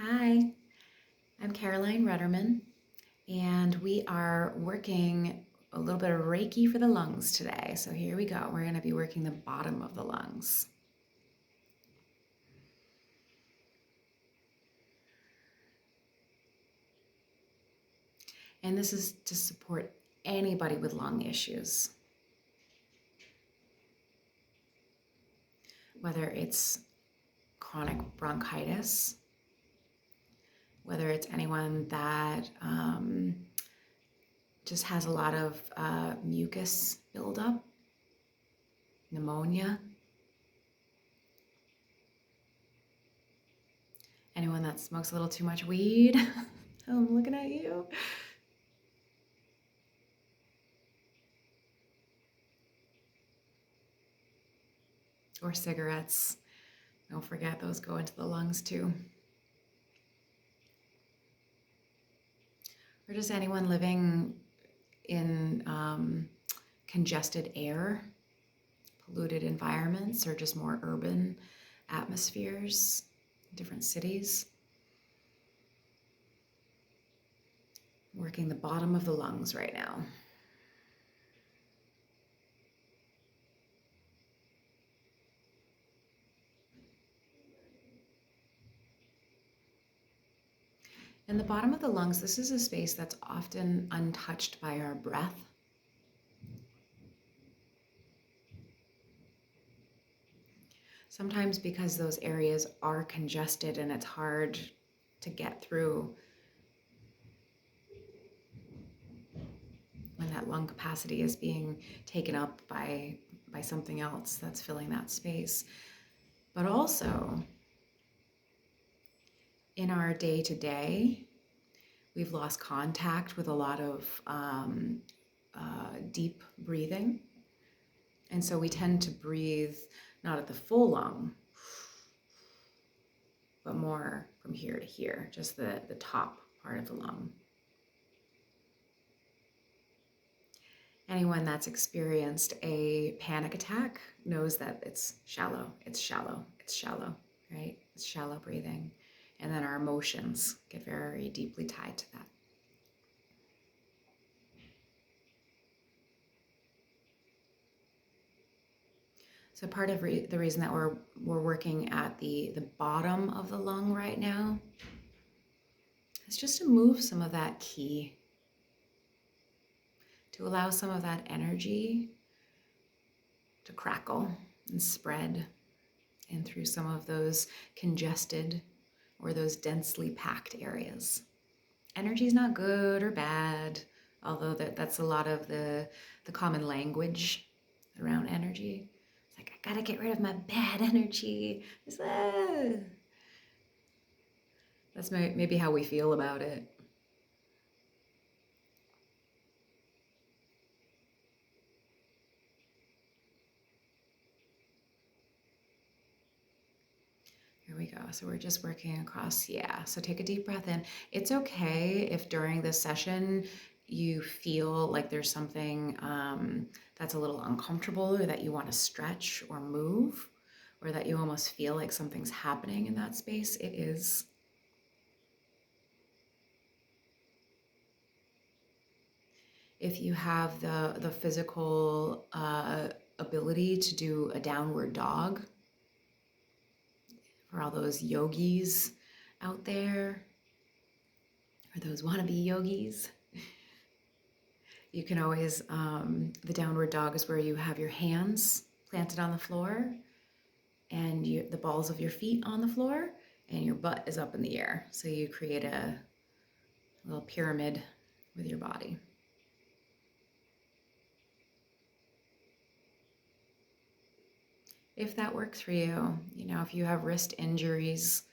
Hi, I'm Caroline Rudderman, and we are working a little bit of Reiki for the lungs today. So here we go. We're going to be working the bottom of the lungs. And this is to support anybody with lung issues, whether it's chronic bronchitis, whether it's anyone that just has a lot of mucus buildup, pneumonia, anyone that smokes a little too much weed. I'm looking at you. Or cigarettes. Don't forget, those go into the lungs too. Or just anyone living in congested air, polluted environments, or just more urban atmospheres, different cities. Working the bottom of the lungs right now. In the bottom of the lungs, this is a space that's often untouched by our breath. Sometimes because those areas are congested and it's hard to get through when that lung capacity is being taken up by something else that's filling that space. But also, in our day-to-day, we've lost contact with a lot of deep breathing. And so we tend to breathe not at the full lung, but more from here to here, just the top part of the lung. Anyone that's experienced a panic attack knows that it's shallow, it's shallow, it's shallow, right? It's shallow breathing. And then our emotions get very deeply tied to that. So part of the reason that we're working at the bottom of the lung right now is just to move some of that ki, to allow some of that energy to crackle and spread in through some of those congested or those densely packed areas. Energy is not good or bad, although that's a lot of the common language around energy. It's like, I gotta get rid of my bad energy. That's maybe how we feel about it. Here we go. So we're just working across. Yeah. So take a deep breath in. It's okay if during this session you feel like there's something that's a little uncomfortable, or that you want to stretch or move, or that you almost feel like something's happening in that space. It is. If you have the physical ability to do a downward dog, for all those yogis out there, or those wannabe yogis, you can always, the downward dog is where you have your hands planted on the floor and the balls of your feet on the floor, and your butt is up in the air. So you create a little pyramid with your body. If that works for you, if you have wrist injuries,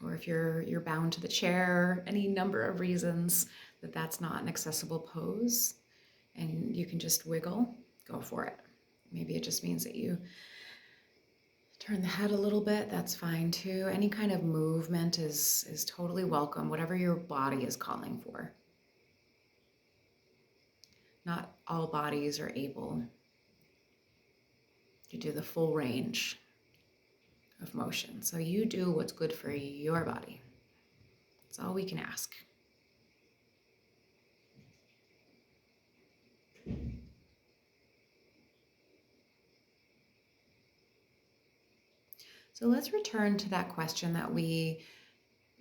or if you're bound to the chair, any number of reasons that that's not an accessible pose, and you can just wiggle, go for it. Maybe it just means that you turn the head a little bit, that's fine too. Any kind of movement is totally welcome, whatever your body is calling for. Not all bodies are able to do the full range of motion. So you do what's good for your body. That's all we can ask. So let's return to that question that we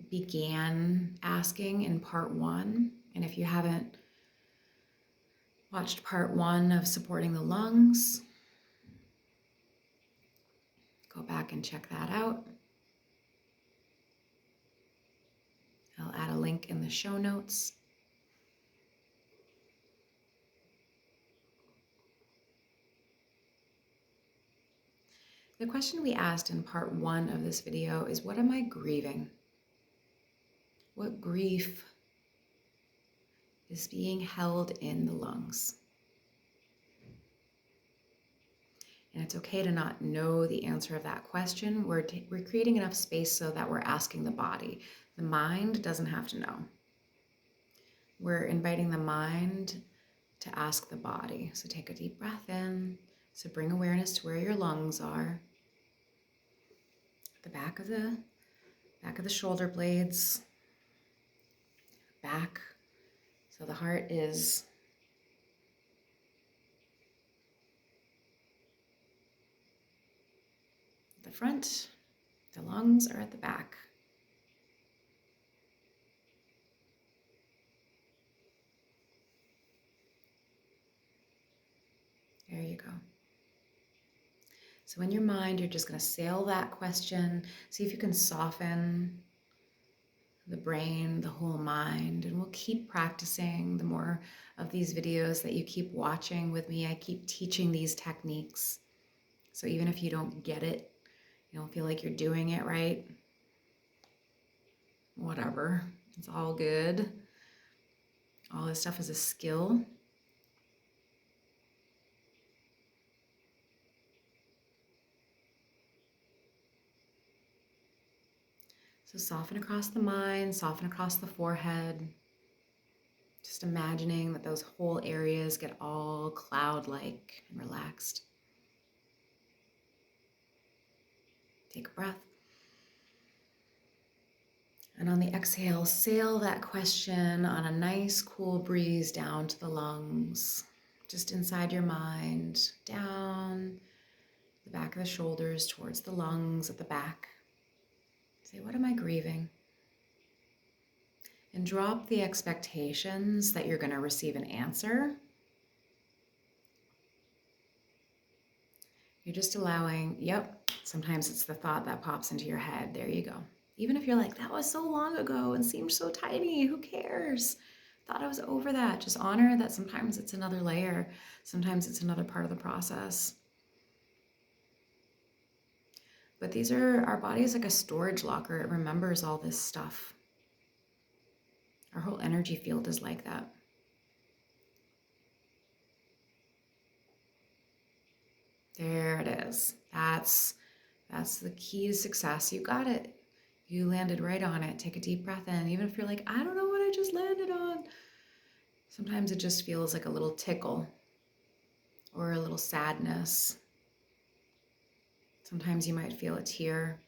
began asking in part 1. And if you haven't watched part 1 of supporting the lungs, go back and check that out. I'll add a link in the show notes. The question we asked in part 1 of this video is, what am I grieving? What grief is being held in the lungs? And it's okay to not know the answer of that question. We're creating enough space so that we're asking the body. The mind doesn't have to know. We're inviting the mind to ask the body. So take a deep breath in. So bring awareness to where your lungs are. The back of the shoulder blades. Back. So the heart is at the front. The lungs are at the back. There you go. So in your mind, you're just going to sail that question. See if you can soften the brain, the whole mind, and we'll keep practicing. The more of these videos that you keep watching with me, I keep teaching these techniques. So even if you don't get it, you don't feel like you're doing it right, whatever, it's all good. All this stuff is a skill. So soften across the mind, soften across the forehead. Just imagining that those whole areas get all cloud-like and relaxed. Take a breath. And on the exhale, sail that question on a nice cool breeze down to the lungs, just inside your mind, down the back of the shoulders towards the lungs at the back. Say, what am I grieving? And drop the expectations that you're going to receive an answer. You're just allowing, yep, sometimes it's the thought that pops into your head. There you go. Even if you're like, that was so long ago and seemed so tiny, who cares? Thought I was over that. Just honor that sometimes it's another layer. Sometimes it's another part of the process. But our body is like a storage locker. It remembers all this stuff. Our whole energy field is like that. There it is. That's the key to success. You got it. You landed right on it. Take a deep breath in. Even if you're like, I don't know what I just landed on. Sometimes it just feels like a little tickle or a little sadness. Sometimes you might feel a tear.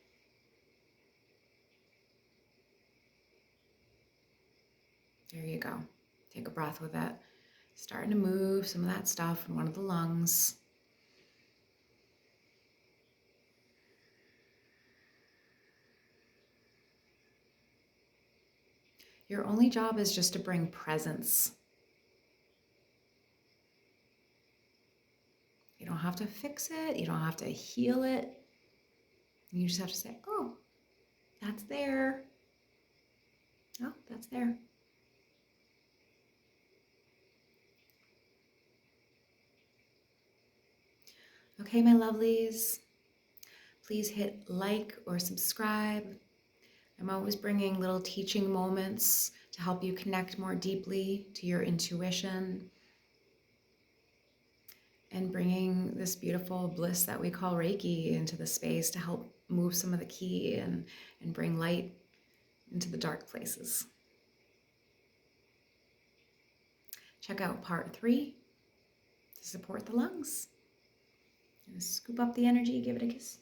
There you go. Take a breath with it. Starting to move some of that stuff in one of the lungs. Your only job is just to bring presence. You don't have to fix it. You don't have to heal it. You just have to say, oh, that's there. Oh, that's there. Okay, my lovelies, please hit like or subscribe. I'm always bringing little teaching moments to help you connect more deeply to your intuition and bringing this beautiful bliss that we call Reiki into the space to help move some of the key and bring light into the dark places. Check out part 3 to support the lungs. And scoop up the energy, give it a kiss.